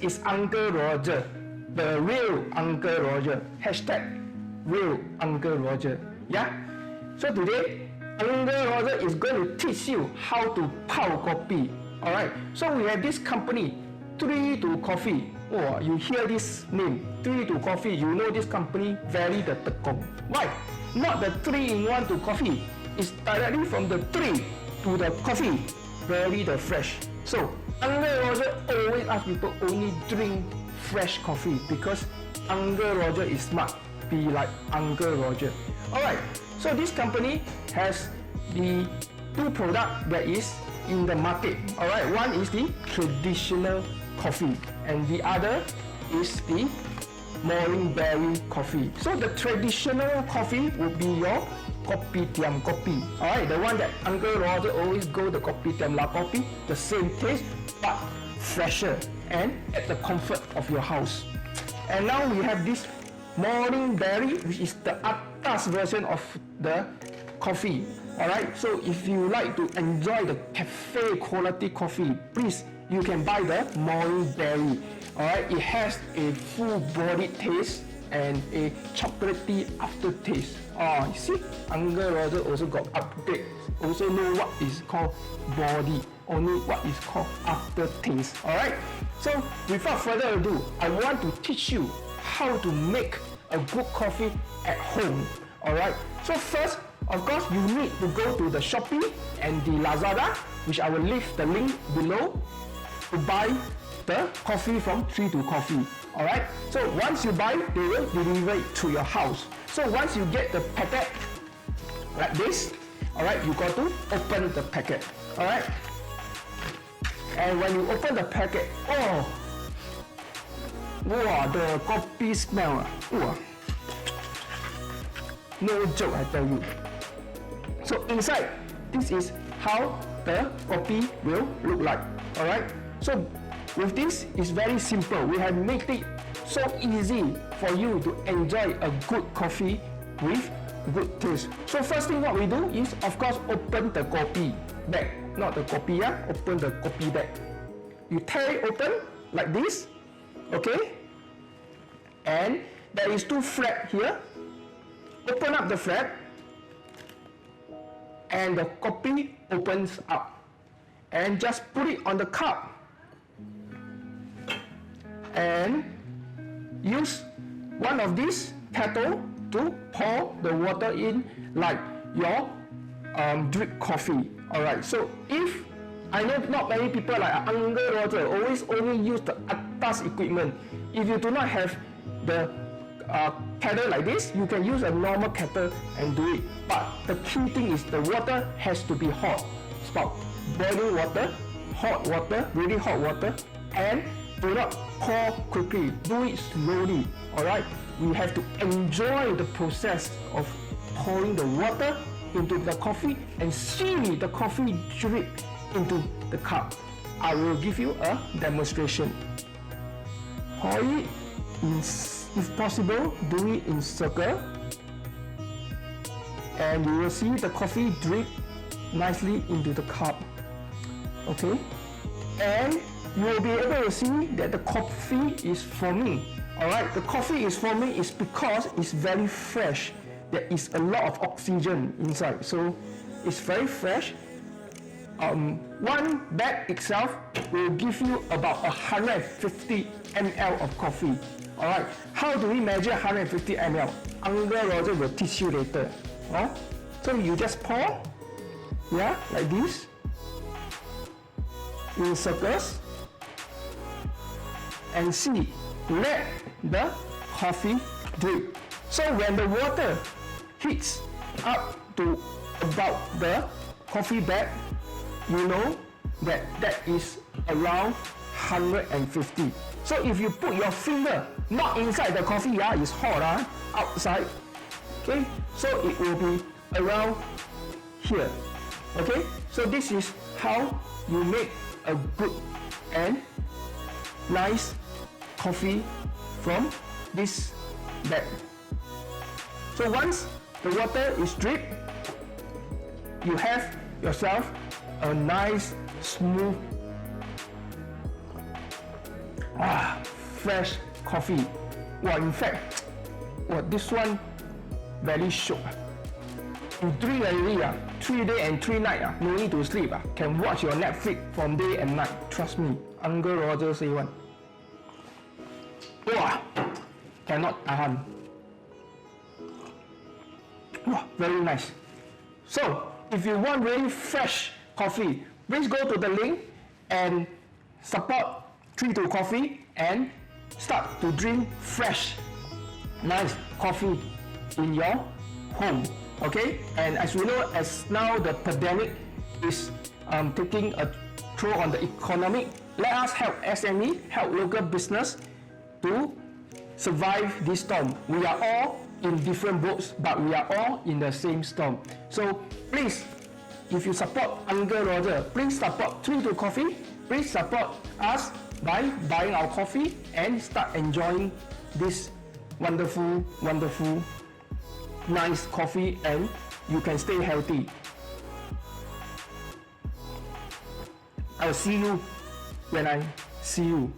is Uncle Roger, the real Uncle Roger. Hashtag real Uncle Roger. Yeah. So today, Uncle Roger is going to teach you how to pao kopi. All right. So we have this company, 3-2 Coffee. Oh, you hear this name, 3-2 Coffee. You know this company very the tekong. Why? Not the 3-in-1 to coffee. It's directly from the 3 to the coffee. Very the fresh. So Uncle Roger always ask people only drink fresh coffee because Uncle Roger is smart. Be like Uncle Roger. Alright, so this company has the two products that is in the market. Alright, one is the traditional coffee and the other is the morning berry coffee. So the traditional coffee will be your kopitiam kopi. Alright, the one that Uncle Roger always go the kopitiam la kopi, the same taste but fresher and at the comfort of your house. And now we have this morning berry, which is the atas version of the coffee. Alright, so if you like to enjoy the cafe quality coffee, please you can buy the morning berry. Alright, it has a full body taste and a chocolatey aftertaste. Oh, you see, Uncle Roger also got update. Also know what is called body, only what is called aftertaste. Alright, so without further ado, I want to teach you how to make a good coffee at home. Alright, so first, of course, you need to go to the Shopee and the Lazada, which I will leave the link below, to buy the coffee from 3-2 Coffee. Alright, so once you buy, they will deliver it to your house. So once you get the packet like this, alright, you got to open the packet. Alright, and when you open the packet, oh, wow, the coffee smell, wow. No joke, I tell you. So inside, this is how the coffee will look like. Alright, so with this, it's very simple. We have made it so easy for you to enjoy a good coffee with good taste. So first thing what we do is, of course, open the coffee bag. Not the coffee, yeah? Open the coffee bag. You tear it open like this, okay? And there is two flaps here. Open up the flap and the coffee opens up. And just put it on the cup. And use one of these kettle to pour the water in like your drip coffee. Alright, so if I know not many people like Uncle Roger always only use the atas equipment. If you do not have the kettle like this, you can use a normal kettle and do it. But the key thing is the water has to be hot. It's about boiling water, hot water, really hot water, and do not pour quickly. Do it slowly. Alright? We have to enjoy the process of pouring the water into the coffee and see the coffee drip into the cup. I will give you a demonstration. Pour it in, if possible, do it in circle, and you will see the coffee drip nicely into the cup. Okay, and you will be able to see that the coffee is forming. Alright, the coffee is forming is because it's very fresh. There is a lot of oxygen inside, so it's very fresh. One bag itself will give you about 150 ml of coffee. Alright, how do we measure 150 ml? Uncle Roger will teach you later. Oh? So you just pour, yeah, like this, in circles, and see, let the coffee drip. So when the water heats up to about the coffee bag, you know that that is around 150. So if you put your finger not inside the coffee, yeah, it's hot, outside, okay, so it will be around here. Okay, so this is how you make a good and nice coffee from this bag. So once the water is dripped, you have yourself a nice smooth Fresh coffee. In fact, this one very shiok. You drink already, 3 days and 3 nights, no need to sleep. Can watch your Netflix from day and night. Trust me, Uncle Roger say one. Cannot tahan. Very nice. So, if you want really fresh coffee, please go to the link and support 3-2 Coffee and start to drink fresh, nice coffee in your home. Okay, and as we know, as now the pandemic is taking a toll on the economy, let us help SME, help local business to survive this storm. We are all in different boats, but we are all in the same storm. So please, if you support Uncle Roger, please support 3-2 Coffee. Please support us by buying our coffee and start enjoying this wonderful, wonderful, nice coffee, and you can stay healthy. I will see you when I see you.